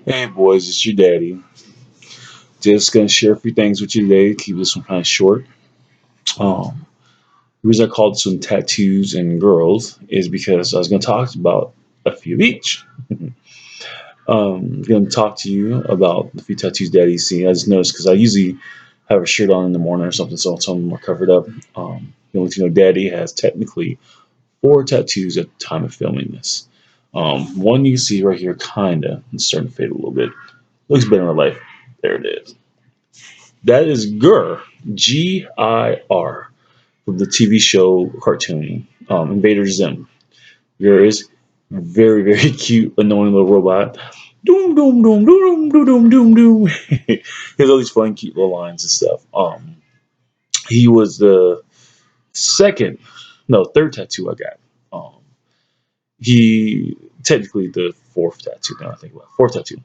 Hey boys, it's your daddy. Just gonna share a few things with you today. Keep this one kind of short. Um, the reason I called this one tattoos and girls is because I was gonna talk about a few of each. Gonna talk to you about the few tattoos daddy's seen. I just noticed because I usually have a shirt on in the morning or something, so some of them are covered up. The only thing you know, daddy has technically four tattoos at the time of filming this. One you can see right here, kinda. It's starting to fade a little bit. Looks better in real life. There it is. That is Gir, Gir, from the TV show cartoon Invader Zim. Gir is very, very cute, annoying little robot. Doom, doom, doom, doom, doom, doom, doom, doom. He has all these fun, cute little lines and stuff. He was the second, no, third tattoo I got. Um, he technically the fourth tattoo. Now I think about it, fourth tattoo.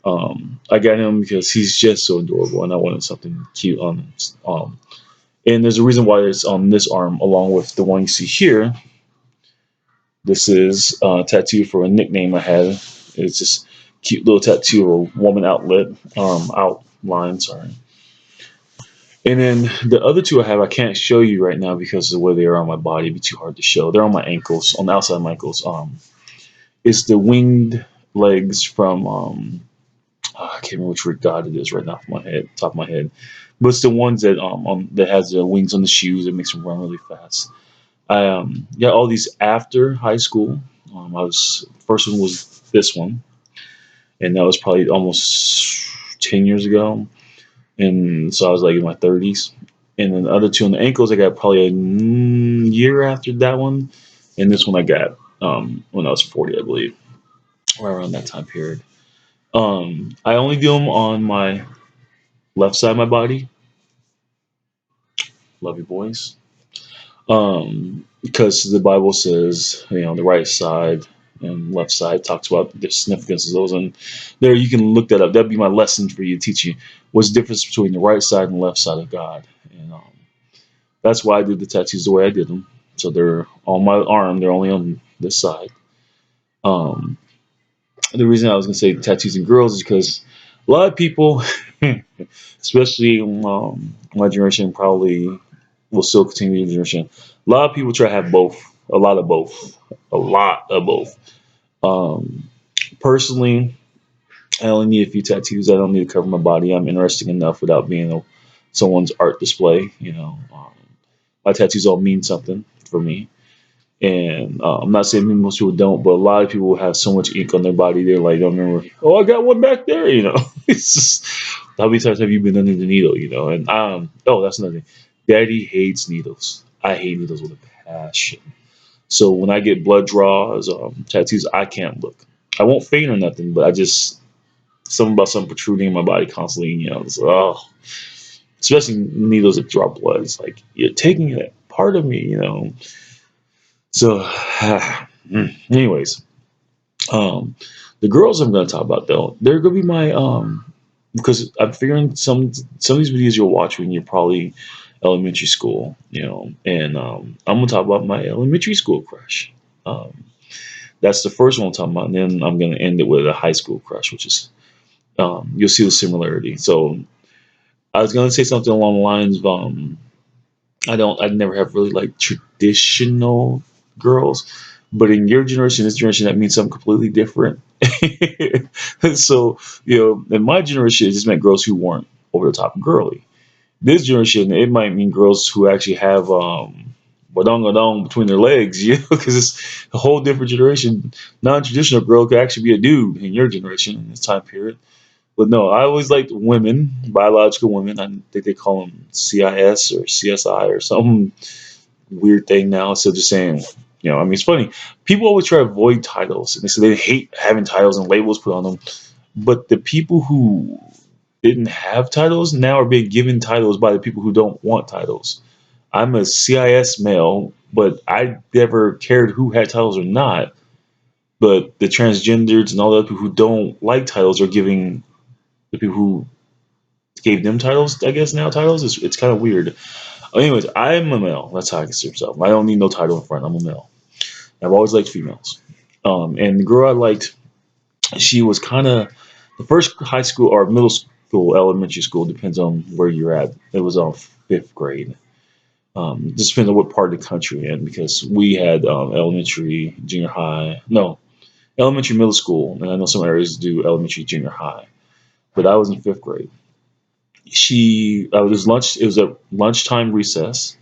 I got him because he's just so adorable, and I wanted something cute on him. And there's a reason why it's on this arm, along with the one you see here. This is a tattoo for a nickname I had. It's just cute little tattoo of a woman outline. Sorry. And then the other two I have, I can't show you right now because of the way they are on my body. It'd be too hard to show. They're on my ankles, on the outside of my ankles. It's the winged legs from I can't remember which god it is right now off my head, top of my head, but it's the ones that that has the wings on the shoes that makes them run really fast. I got all these after high school. I was first one was this one, and that was probably almost 10 years ago, and so I was like in my 30s. And then the other two on the ankles, I got probably a year after that one, and this one I got when I was 40, I believe, right around that time period. I only do them on my left side of my body. Love you, boys. Because the Bible says, the right side and left side talks about the significance of those, and there you can look that up. That'd be my lesson for you to teach you what's the difference between the right side and left side of God, and that's why I did the tattoos the way I did them. So they're on my arm; they're only on this side. Um, the reason I was gonna say tattoos and girls is because a lot of people, especially my generation, probably will still continue the generation. A lot of people try to have both, a lot of both, a lot of both. Um, Personally, I only need a few tattoos. I don't need to cover my body. I'm interesting enough without being someone's art display. My tattoos all mean something for me. And I'm not saying most people don't, but a lot of people have so much ink on their body. They're like, don't remember, oh, I got one back there. It's just, how many times have you been under the needle? And oh, that's another thing. Daddy hates needles. I hate needles with a passion. So when I get blood draws, tattoos, I can't look. I won't faint or nothing, but I just something about something protruding in my body constantly. It's, oh, especially needles that draw blood. It's like you're taking that part of me. So, anyways, um, the girls I'm going to talk about though, they're going to be my because I'm figuring some of these videos you'll watch when you're probably elementary school, and I'm gonna talk about my elementary school crush. Um, that's the first one I'm talking about, and then I'm gonna end it with a high school crush, which is you'll see the similarity. So I was gonna say something along the lines of I never have really like traditional girls, but in your generation, this generation, that means something completely different. So, in my generation, it just meant girls who weren't over the top girly. This generation, it might mean girls who actually have badong between their legs, because it's a whole different generation. Non-traditional girl could actually be a dude in your generation in this time period. But no, I always liked women, biological women. I think they call them CIS or CSI or some weird thing now. So just saying, I mean, it's funny. People always try to avoid titles, and they say they hate having titles and labels put on them. But the people who didn't have titles now are being given titles by the people who don't want titles. I'm a CIS male, but I never cared who had titles or not. But the transgenders and all the other people who don't like titles are giving the people who gave them titles, I guess now titles. It's kind of weird. Anyways, I'm a male. That's how I consider myself. I don't need no title in front. I'm a male. I've always liked females. And the girl I liked, she was kind of First high school or middle school, elementary school depends on where you're at. It was on fifth grade. Just depends on what part of the country you're in because we had elementary, junior high, no, elementary, middle school, and I know some areas do elementary, junior high. But I was in fifth grade. It was lunch. It was a lunchtime recess,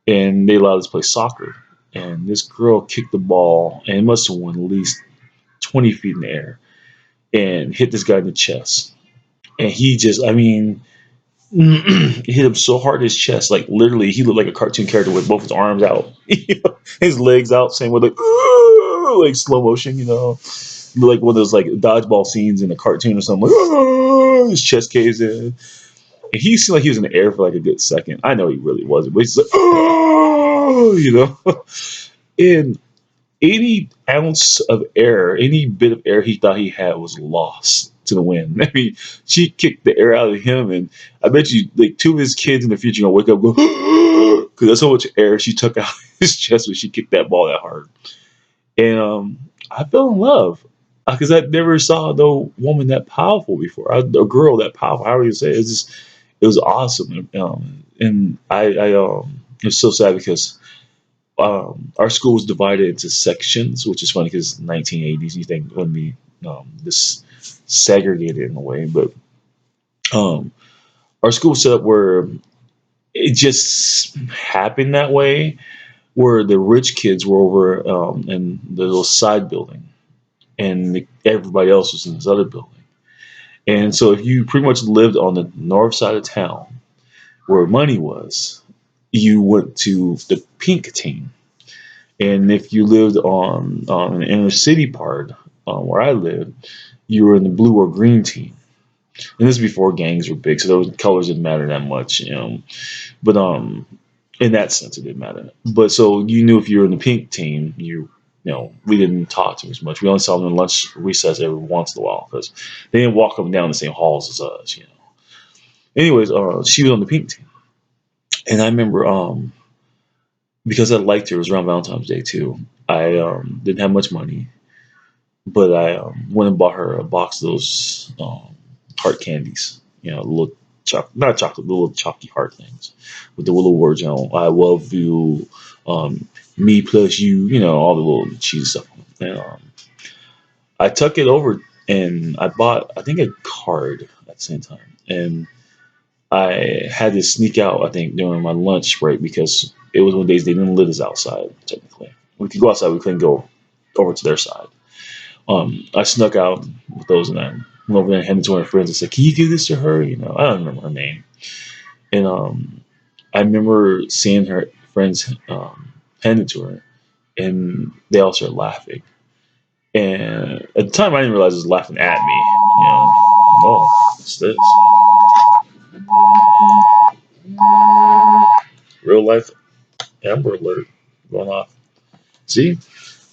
and they allowed us to play soccer. And this girl kicked the ball, and it must have went at least 20 feet in the air, and hit this guy in the chest. And he just, I mean, it hit him so hard in his chest, like literally, he looked like a cartoon character with both his arms out, his legs out, same with like slow motion, like one of those like dodgeball scenes in a cartoon or something. Like his chest caves in, and he seemed like he was in the air for like a good second. I know he really wasn't, but he's like, and any ounce of air, any bit of air he thought he had was lost to the wind. I mean, she kicked the air out of him, and I bet you, like, two of his kids in the future gonna wake up and go, because that's how much air she took out of his chest when she kicked that ball that hard. And I fell in love because I never saw no woman that powerful before, a girl that powerful. How do you say it? It was awesome. And it was so sad because our school was divided into sections, which is funny because 1980s, you think it wouldn't be this segregated in a way, but um, our school was set up where it just happened that way, where the rich kids were over in the little side building, and everybody else was in this other building. And so if you pretty much lived on the north side of town, where money was, you went to the pink team. And if you lived on the inner city part, where I lived, you were in the blue or green team. And this is before gangs were big, so those colors didn't matter that much. But in that sense, it didn't matter. But so you knew if you were in the pink team, we didn't talk to them as much. We only saw them in lunch recess every once in a while because they didn't walk up and down the same halls as us. Anyways, she was on the pink team, and I remember because I liked her, it was around Valentine's Day too. I didn't have much money, but I went and bought her a box of those heart candies. Little not chocolate, the little chalky heart things with the little words, I love you, me plus you, all the little cheesy stuff. And I took it over and I bought, I think, a card at the same time. And I had to sneak out, I think, during my lunch break because it was one of the days they didn't let us outside, technically. We could go outside, we couldn't go over to their side. I snuck out with those and I went over there and handed it to her friends and said, "Can you give this to her?" I don't remember her name. And I remember seeing her friends hand it to her and they all started laughing. And at the time, I didn't realize it was laughing at me. Oh, what's this? Real life Amber Alert going off. See,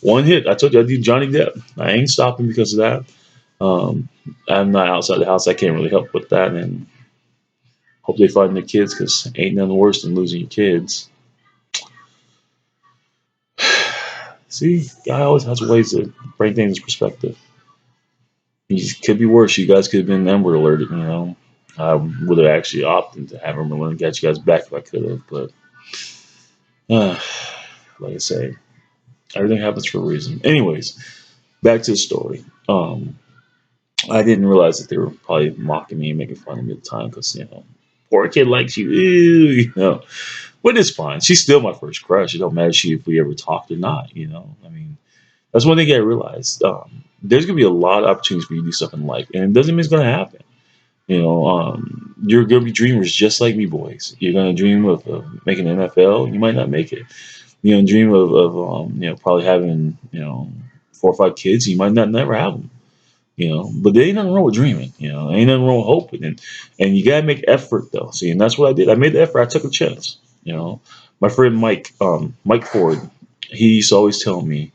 one hit. I told you I do Johnny Depp. I ain't stopping because of that. Um, I'm not outside the house. I can't really help with that. And hope they find their kids because ain't nothing worse than losing your kids. See, guy always has ways to bring things in perspective. It could be worse. You guys could have been Amber Alerted. I would have actually opted to have Amber Alert and got you guys back if I could have. But uh, like I say, everything happens for a reason. Anyways, back to the story. I didn't realize that they were probably mocking me and making fun of me at the time because, poor kid likes you. Ew, But it's fine. She's still my first crush. It don't matter if we ever talked or not. I mean, that's one thing I realized. There's going to be a lot of opportunities for you to do stuff in life, and it doesn't mean it's going to happen. You're going to be dreamers just like me, boys. You're going to dream of making an NFL. You might not make it. Dream of probably having, 4 or 5 kids. You might not never have them. But there ain't nothing wrong with dreaming. Ain't nothing wrong with hoping, and you gotta make effort though. See, and that's what I did. I made the effort. I took a chance. My friend Mike Ford, he used to always tell me,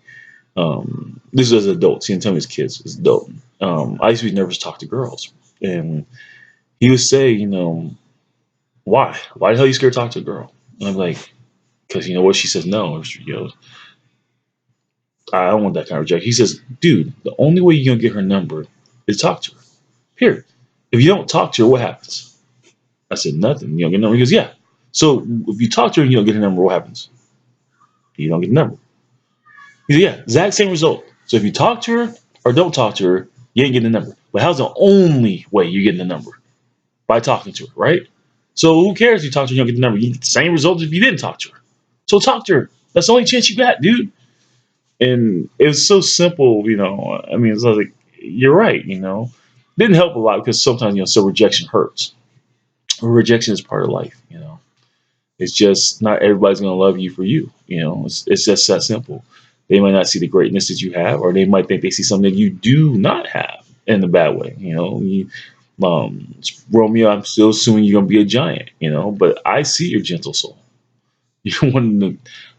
this is as adults. He didn't tell me as kids. As adult, I used to be nervous to talk to girls, and he would say, why? Why the hell are you scared to talk to a girl? And I'm like, because what she says no. I don't want that kind of rejection. He says, dude, the only way you're gonna get her number is talk to her. Here, if you don't talk to her, what happens? I said, nothing. You don't get a number. He goes, yeah. So if you talk to her and you don't get a number, what happens? You don't get a number. He said, yeah, exact same result. So if you talk to her or don't talk to her, you ain't getting a number. But how's the only way you're getting the number? By talking to her, right? So who cares if you talk to her, you don't get the number. You get the same result if you didn't talk to her. So talk to her. That's the only chance you got, dude. And it was so simple, I mean, it's like, you're right, Didn't help a lot because sometimes, so rejection hurts. Rejection is part of life. It's just not everybody's going to love you for you. It's just that simple. They might not see the greatness that you have, or they might think they see something that you do not have in a bad way. Romeo, I'm still assuming you're going to be a giant, but I see your gentle soul. You're one of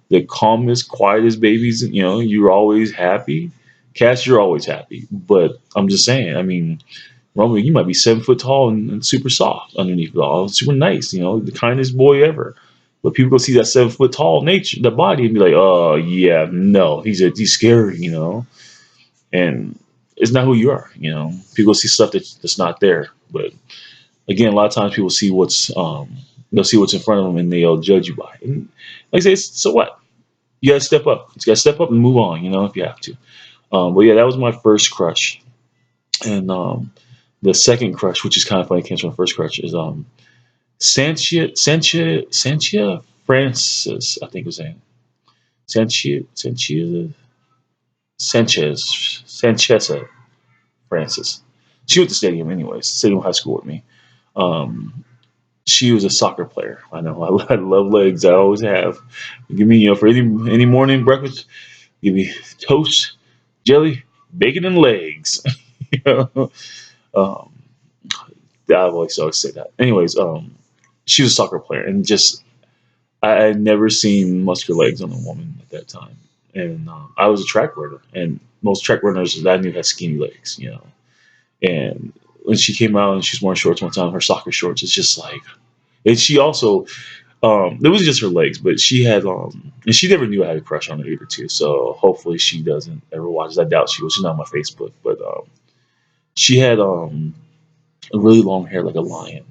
the calmest, quietest babies. You're always happy. Cass, you're always happy. But I'm just saying, I mean, Romeo, you might be 7 foot tall and super soft underneath it all. Super nice, the kindest boy ever. But people go see that 7 foot tall nature, the body, and be like, oh yeah, no, he's scary. And it's not who you are. People see stuff that's not there. But again, a lot of times people see they'll see what's in front of them and they'll judge you by it. And like I say, so what? You gotta step up. You gotta step up and move on, if you have to. But yeah, that was my first crush. And the second crush, which is kind of funny, came from my first crush, is Sanchia Francis, I think was name. Sanchia Sanchez Francis. She went to stadium anyways, stadium high school with me. Um, she was a soccer player. I know. I love legs. I always have. Give me, for any morning breakfast, give me toast, jelly, bacon, and legs. you know? um, I always say that. Anyways, she was a soccer player, and just I had never seen muscular legs on a woman at that time. And I was a track runner, and most track runners that I knew had skinny legs. And when she came out and she's wearing shorts one time, her soccer shorts, it's just like, and she also, it was just her legs, but she had, and she never knew I had a crush on her either, too. So hopefully she doesn't ever watch this. I doubt she will. She's not on my Facebook, but she had really long hair like a lion,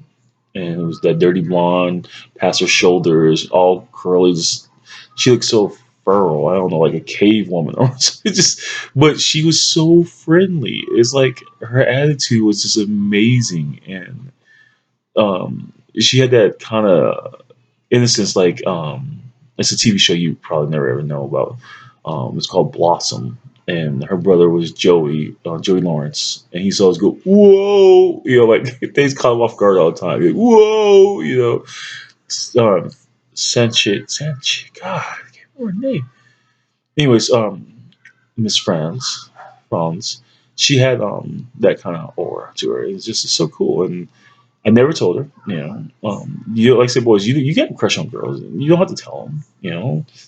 and it was that dirty blonde past her shoulders, all curly. Just, she looked so feral. I don't know, like a cave woman. But she was so friendly. It's like her attitude was just amazing, and she had that kind of innocence. Like it's a TV show you probably never ever know about. It's called Blossom, and her brother was Joey Lawrence, and he used to always go, "Whoa," like they just caught him off guard all the time. Like, "Whoa," God, I can't remember her name. Anyways, Miss Franz, she had that kind of aura to her. It's just so cool, and I never told her. Like I said, boys, you get a crush on girls. You don't have to tell them.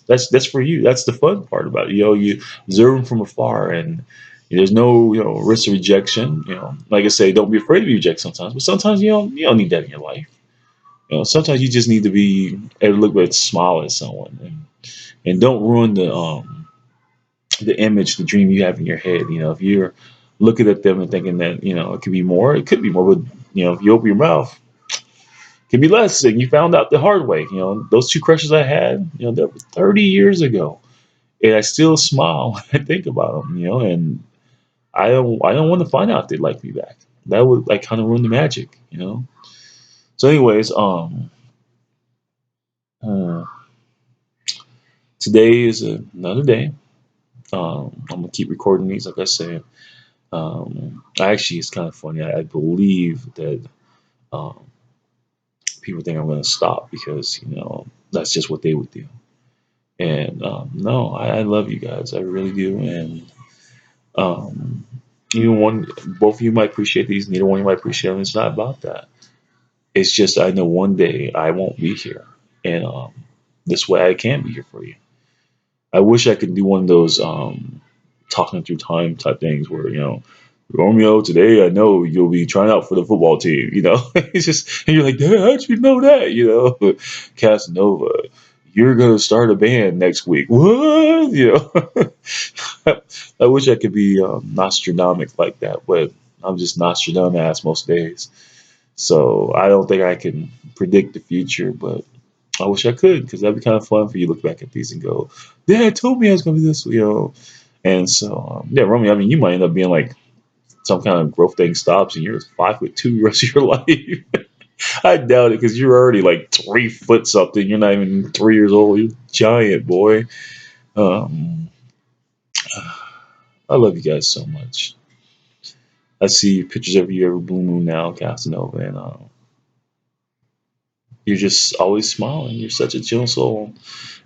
That's for you. That's the fun part about it. You observe them from afar, and there's no risk of rejection. Like I say, don't be afraid to be rejected sometimes, but sometimes you don't need that in your life. Sometimes you just need to be able to look at smile at someone, and don't ruin the image, the dream you have in your head. If you're looking at them and thinking that it could be more, it could be more, but if you open your mouth, it could be less. And you found out the hard way. Those two crushes I had, that was 30 years ago, and I still smile when I think about them. And I don't want to find out if they like me back. That would like kind of ruin the magic. So, anyways, uh, today is another day. I'm gonna keep recording these, like I said. Actually, it's kind of funny. I believe that um, people think I'm going to stop because that's just what they would do. And no, I love you guys. I really do. And um, even one, both of you might appreciate these. Neither one of you might appreciate them. It's not about that. It's just I know one day I won't be here, and this way I can be here for you. I wish I could do one of those talking through time type things where Romeo, today I know you'll be trying out for the football team. It's just, and you're like, "Dad, how'd you know that?" Casanova, you're gonna start a band next week. What? I wish I could be Nostradamus like that, but I'm just Nostradamus most days. So I don't think I can predict the future, but I wish I could because that'd be kind of fun for you to look back at these and go, Dad told me I was going to be this, you know. And so, yeah, Romeo, I mean, you might end up being like some kind of growth thing stops and you're 5'2" the rest of your life. I doubt it because you're already like 3 foot something. You're not even 3 years old. You're a giant, boy. Um, I love you guys so much. I see pictures of you every blue moon now, Casanova, and you're just always smiling. You're such a chill soul.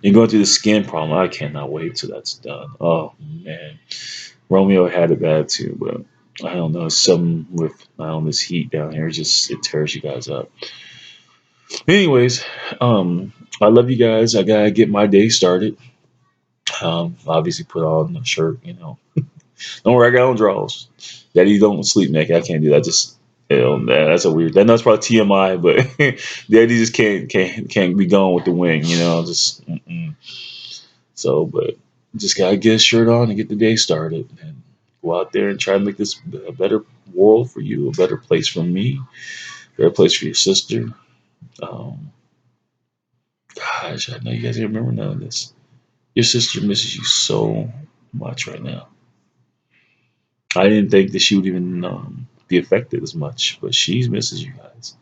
You're going through the skin problem. I cannot wait till that's done. Oh man, Romeo had it bad too, but I don't know. Something with I don't know, this heat down here just it tears you guys up. Anyways, I love you guys. I gotta get my day started. Obviously put on a shirt. You know, don't worry, I got on drawers. Daddy, don't sleep naked. I can't do that. Just hell, man, that's a weird. That's probably TMI, but Daddy just can't be gone with the wind. You know, just. Mm-mm. So, but just gotta get a shirt on and get the day started, and go out there and try to make this a better world for you, a better place for me, a better place for your sister. Um, Gosh, I know you guys remember none of this. Your sister misses you so much right now. I didn't think that she would even be affected as much, but she misses you guys.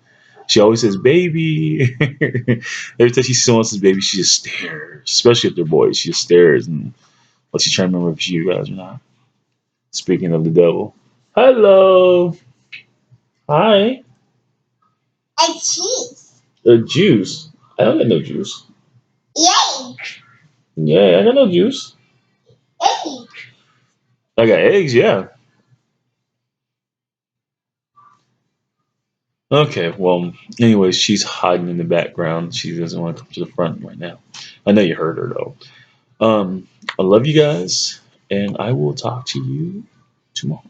She always says, "Baby." Every time she sees someone else's baby, she just stares. Especially if they're boys, she just stares and lets you try to remember if it's you guys or not. Speaking of the devil, hello, hi, a juice. A juice. I don't got no juice. Yay. Yeah, I got no juice. Egg. I got eggs. Yeah. Okay, well, anyways, she's hiding in the background. She doesn't want to come to the front right now. I know you heard her though. I love you guys, and I will talk to you tomorrow.